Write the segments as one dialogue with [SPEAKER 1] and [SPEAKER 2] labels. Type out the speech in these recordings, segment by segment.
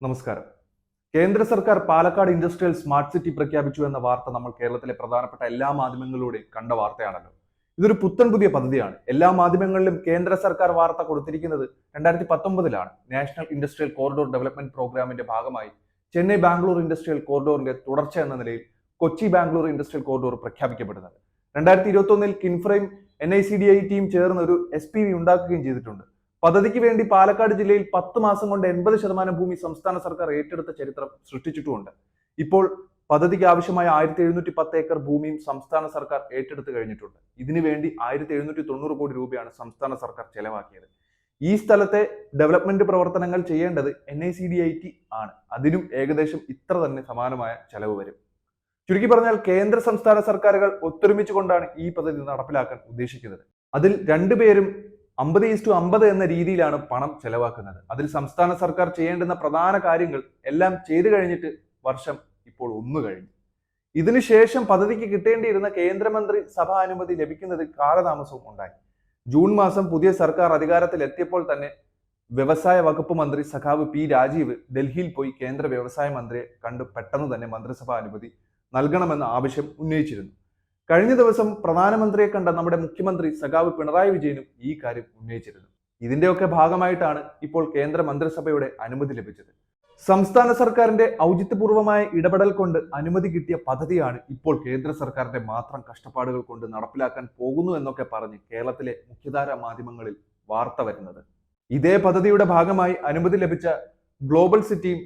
[SPEAKER 1] നമസ്കാരം. കേന്ദ്ര സർക്കാർ പാലക്കാട് ഇൻഡസ്ട്രിയൽ സ്മാർട്ട് സിറ്റി പ്രഖ്യാപിച്ചു എന്ന വാർത്ത നമ്മൾ കേരളത്തിലെ പ്രധാനപ്പെട്ട എല്ലാ മാധ്യമങ്ങളിലൂടെയും കണ്ട വാർത്തയാണല്ലോ. ഇതൊരു പുത്തൻ പുതിയ പദ്ധതിയാണ്. എല്ലാ മാധ്യമങ്ങളിലും കേന്ദ്ര സർക്കാർ വാർത്ത കൊടുത്തിരിക്കുന്നത് 2019 നാഷണൽ ഇൻഡസ്ട്രിയൽ കോറിഡോർ ഡെവലപ്മെന്റ് പ്രോഗ്രാമിന്റെ ഭാഗമായി ചെന്നൈ ബാംഗ്ലൂർ ഇൻഡസ്ട്രിയൽ കോറിഡോറിന്റെ തുടർച്ച എന്ന നിലയിൽ കൊച്ചി ബാംഗ്ലൂർ ഇൻഡസ്ട്രിയൽ കോറിഡോർ പ്രഖ്യാപിക്കപ്പെടുന്നത്. 2021 കിൻഫ്രെയും NICDI ടീം ചേർന്ന് ഒരു SPV ഉണ്ടാക്കുകയും ചെയ്തിട്ടുണ്ട്. പദ്ധതിക്ക് വേണ്ടി പാലക്കാട് ജില്ലയിൽ 10 മാസം കൊണ്ട് 80% ഭൂമി സംസ്ഥാന സർക്കാർ ഏറ്റെടുത്ത ചരിത്രം സൃഷ്ടിച്ചിട്ടുമുണ്ട്. ഇപ്പോൾ പദ്ധതിക്ക് ആവശ്യമായ 1710 ഏക്കർ ഭൂമിയും സംസ്ഥാന സർക്കാർ ഏറ്റെടുത്ത് കഴിഞ്ഞിട്ടുണ്ട്. ഇതിനു വേണ്ടി 1790 കോടി രൂപയാണ് സംസ്ഥാന സർക്കാർ ചെലവാക്കിയത്. ഈ സ്ഥലത്തെ ഡെവലപ്മെന്റ് പ്രവർത്തനങ്ങൾ ചെയ്യേണ്ടത് NICDIT ആണ്. അതിനും ഏകദേശം ഇത്ര തന്നെ സമാനമായ ചെലവ് വരും. ചുരുക്കി പറഞ്ഞാൽ കേന്ദ്ര സംസ്ഥാന സർക്കാരുകൾ ഒത്തൊരുമിച്ചുകൊണ്ടാണ് ഈ പദ്ധതി നടപ്പിലാക്കാൻ ഉദ്ദേശിക്കുന്നത്. അതിൽ രണ്ടുപേരും 50:50 എന്ന രീതിയിലാണ് പണം ചെലവാക്കുന്നത്. അതിൽ സംസ്ഥാന സർക്കാർ ചെയ്യേണ്ടുന്ന പ്രധാന കാര്യങ്ങൾ എല്ലാം ചെയ്തു കഴിഞ്ഞിട്ട് വർഷം ഇപ്പോൾ 1 കഴിഞ്ഞു. ഇതിനുശേഷം പദ്ധതിക്ക് കിട്ടേണ്ടിയിരുന്ന കേന്ദ്രമന്ത്രി സഭാ അനുമതി ലഭിക്കുന്നത് കാലതാമസവും ഉണ്ടായി. ജൂൺ മാസം പുതിയ സർക്കാർ അധികാരത്തിൽ എത്തിയപ്പോൾ തന്നെ വ്യവസായ വകുപ്പ് മന്ത്രി സഖാവ് P രാജീവ് ഡൽഹിയിൽ പോയി കേന്ദ്ര വ്യവസായ മന്ത്രിയെ കണ്ട് പെട്ടെന്ന് തന്നെ മന്ത്രിസഭാ അനുമതി നൽകണമെന്ന ആവശ്യം ഉന്നയിച്ചിരുന്നു. കഴിഞ്ഞ ദിവസം പ്രധാനമന്ത്രിയെ കണ്ട നമ്മുടെ മുഖ്യമന്ത്രി സഖാവ് പിണറായി വിജയനും ഈ കാര്യം ഉന്നയിച്ചിരുന്നു. ഇതിന്റെയൊക്കെ ഭാഗമായിട്ടാണ് ഇപ്പോൾ കേന്ദ്ര മന്ത്രിസഭയുടെ അനുമതി ലഭിച്ചത്. സംസ്ഥാന സർക്കാരിന്റെ ഔചിത്യപൂർവമായ ഇടപെടൽ കൊണ്ട് അനുമതി കിട്ടിയ പദ്ധതിയാണ് ഇപ്പോൾ കേന്ദ്ര സർക്കാരിന്റെ മാത്രം കഷ്ടപ്പാടുകൾ കൊണ്ട് നടപ്പിലാക്കാൻ പോകുന്നു എന്നൊക്കെ പറഞ്ഞ് കേരളത്തിലെ മുഖ്യധാരാ മാധ്യമങ്ങളിൽ വാർത്ത വരുന്നത്. ഇതേ പദ്ധതിയുടെ ഭാഗമായി അനുമതി ലഭിച്ച ഗ്ലോബൽ സിറ്റിയും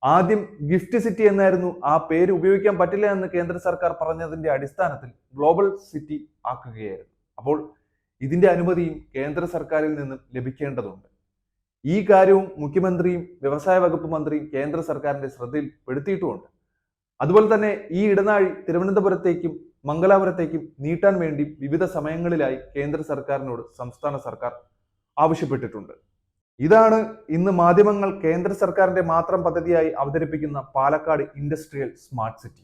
[SPEAKER 1] ആദ്യം ഗിഫ്റ്റ് സിറ്റി എന്നായിരുന്നു ആ പേര് ഉപയോഗിക്കാൻ പറ്റില്ല എന്ന് കേന്ദ്ര സർക്കാർ പറഞ്ഞതിന്റെ അടിസ്ഥാനത്തിൽ ഗ്ലോബൽ സിറ്റി ആക്കുകയായിരുന്നു. അപ്പോൾ ഇതിന്റെ അനുമതിയും കേന്ദ്ര സർക്കാരിൽ നിന്നും ലഭിക്കേണ്ടതുണ്ട്. ഈ കാര്യവും മുഖ്യമന്ത്രിയും വ്യവസായ വകുപ്പ് മന്ത്രിയും കേന്ദ്ര സർക്കാരിന്റെ ശ്രദ്ധയിൽപ്പെടുത്തിയിട്ടുമുണ്ട്. അതുപോലെ തന്നെ ഈ ഇടനാഴി തിരുവനന്തപുരത്തേക്കും മംഗലാപുരത്തേക്കും നീട്ടാൻ വേണ്ടി വിവിധ സമയങ്ങളിലായി കേന്ദ്ര സർക്കാരിനോട് സംസ്ഥാന സർക്കാർ ആവശ്യപ്പെട്ടിട്ടുണ്ട്. ഇതാണ് ഇന്ന് മാധ്യമങ്ങൾ കേന്ദ്ര സർക്കാരിന്റെ മാത്രം പദ്ധതിയായി അവതരിപ്പിക്കുന്ന പാലക്കാട് ഇൻഡസ്ട്രിയൽ സ്മാർട്ട് സിറ്റി.